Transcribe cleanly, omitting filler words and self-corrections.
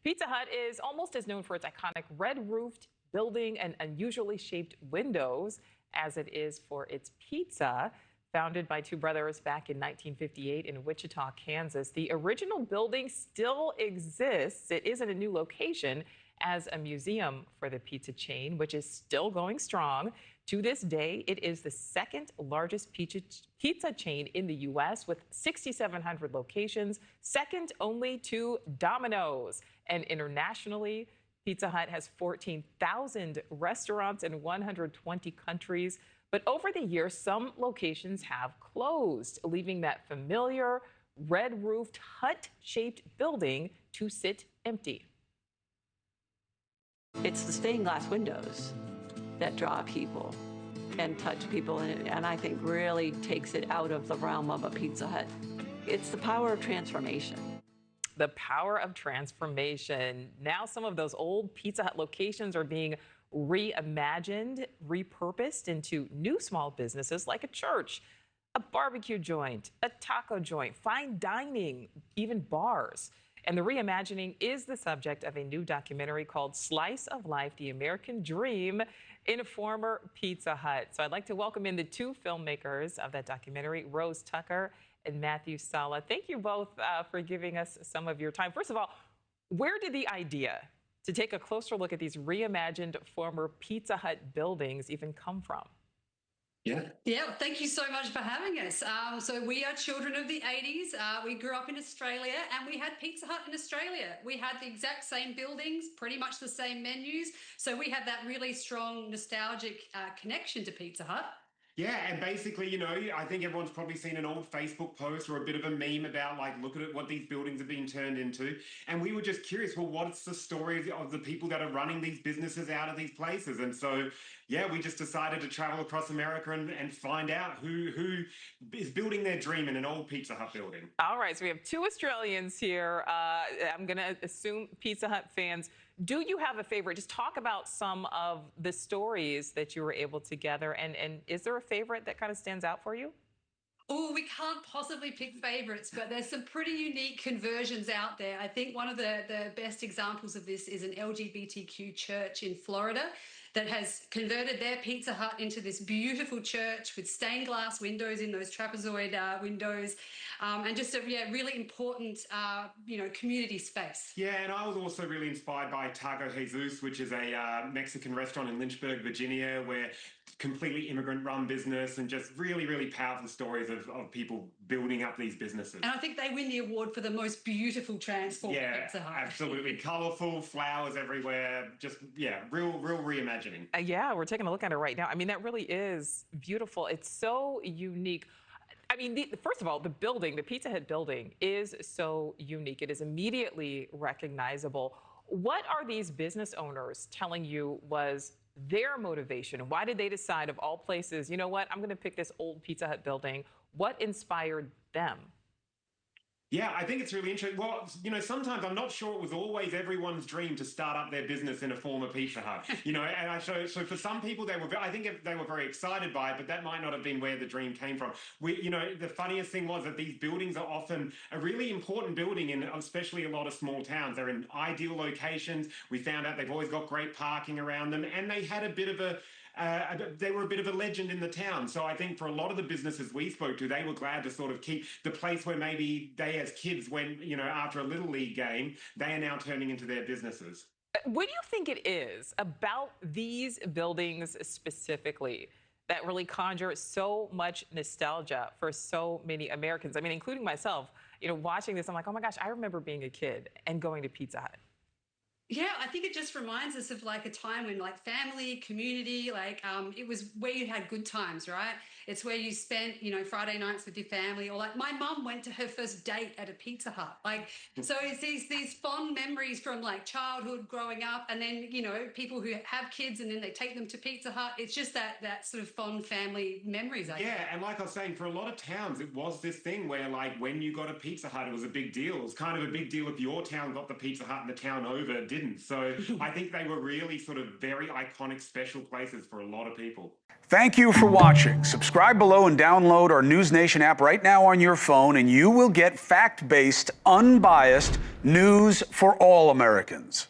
Pizza Hut is almost as known for its iconic red-roofed building and unusually shaped windows as it is for its pizza. Founded by two brothers back in 1958 in Wichita, Kansas, the original building still exists. It is in a new location as a museum for the pizza chain, which is still going strong. To this day, it is the second largest pizza chain in the U.S. with 6,700 locations, second only to Domino's. And internationally, Pizza Hut has 14,000 restaurants in 120 countries. But over the years, some locations have closed, leaving that familiar red-roofed hut-shaped building to sit empty. It's the stained glass windows that draw people and touch people, and I think really takes it out of the realm of a Pizza Hut. It's the power of transformation. The power of transformation. Now some of those old Pizza Hut locations are being reimagined, repurposed into new small businesses like a church, a barbecue joint, a taco joint, fine dining, even bars. And the reimagining is the subject of a new documentary called Slice of Life, The American Dream in a Former Pizza Hut. So I'd like to welcome in the two filmmakers of that documentary, Tucker and Matthew Salleh. Thank you both for giving us some of your time. First of all, where did the idea to take a closer look at these reimagined former Pizza Hut buildings even come from? Yeah, thank you so much for having us. So we are children of the 80s. We grew up in Australia and we had Pizza Hut in Australia. We had the exact same buildings, pretty much the same menus. So we had that really strong nostalgic connection to Pizza Hut. Yeah, and basically, you know, I think everyone's probably seen an old Facebook post or a bit of a meme about, like, look at it, what these buildings have been turned into. And we were just curious, well, what's the story of the people that are running these businesses out of these places? And so, yeah, we just decided to travel across America and find out who is building their dream in an old Pizza Hut building. All right, so we have two Australians here. I'm going to assume Pizza Hut fans. Do you have a favorite? Just talk about some of the stories that you were able to gather. And is there a favorite that kind of stands out for you? Oh, we can't possibly pick favorites, but there's some pretty unique conversions out there. I think one of the best examples of this is an LGBTQ church in Florida that has converted their Pizza Hut into this beautiful church with stained glass windows in those trapezoid windows, and just a really important, community space. Yeah, and I was also really inspired by Taco Jesus, which is a Mexican restaurant in Lynchburg, Virginia, where completely immigrant-run business and just really, really powerful stories of people building up these businesses. And I think they win the award for the most beautiful transformed Pizza Hut. Absolutely. Colourful, flowers everywhere, just, real reimagining. Yeah, we're taking a look at it right now. I mean, that really is beautiful. It's so unique. I mean, first of all, the building, the Pizza Hut building is so unique. It is immediately recognizable. What are these business owners telling you was their motivation? Why did they decide, of all places, you know what, I'm going to pick this old Pizza Hut building? What inspired them? Yeah, I think it's really interesting. Well, you know, sometimes I'm not sure it was always everyone's dream to start up their business in a former Pizza Hut. You know, and so for some people, I think they were very excited by it, but that might not have been where the dream came from. The funniest thing was that these buildings are often a really important building in especially a lot of small towns. They're in ideal locations. We found out they've always got great parking around them, and they had a bit of they were a bit of a legend in the town. So I think for a lot of the businesses we spoke to, they were glad to sort of keep the place where maybe they as kids went, you know, after a Little League game, they are now turning into their businesses. What do you think it is about these buildings specifically that really conjure so much nostalgia for so many Americans? I mean, including myself, you know, watching this, I'm like, oh my gosh, I remember being a kid and going to Pizza Hut. Yeah, I think it just reminds us of like a time when like family, community, it was where you had good times, right? It's where you spent, you know, Friday nights with your family, or like my mum went to her first date at a Pizza Hut. Like, so it's these fond memories from like childhood growing up, and then, you know, people who have kids and then they take them to Pizza Hut. It's just that sort of fond family memories, I guess. Yeah, and like I was saying, for a lot of towns, it was this thing where like when you got a Pizza Hut, it was a big deal. It was kind of a big deal if your town got the Pizza Hut and the town over didn't. So I think they were really sort of very iconic, special places for a lot of people. Thank you for watching. Subscribe below and download our NewsNation app right now on your phone, and you will get fact-based, unbiased news for all Americans.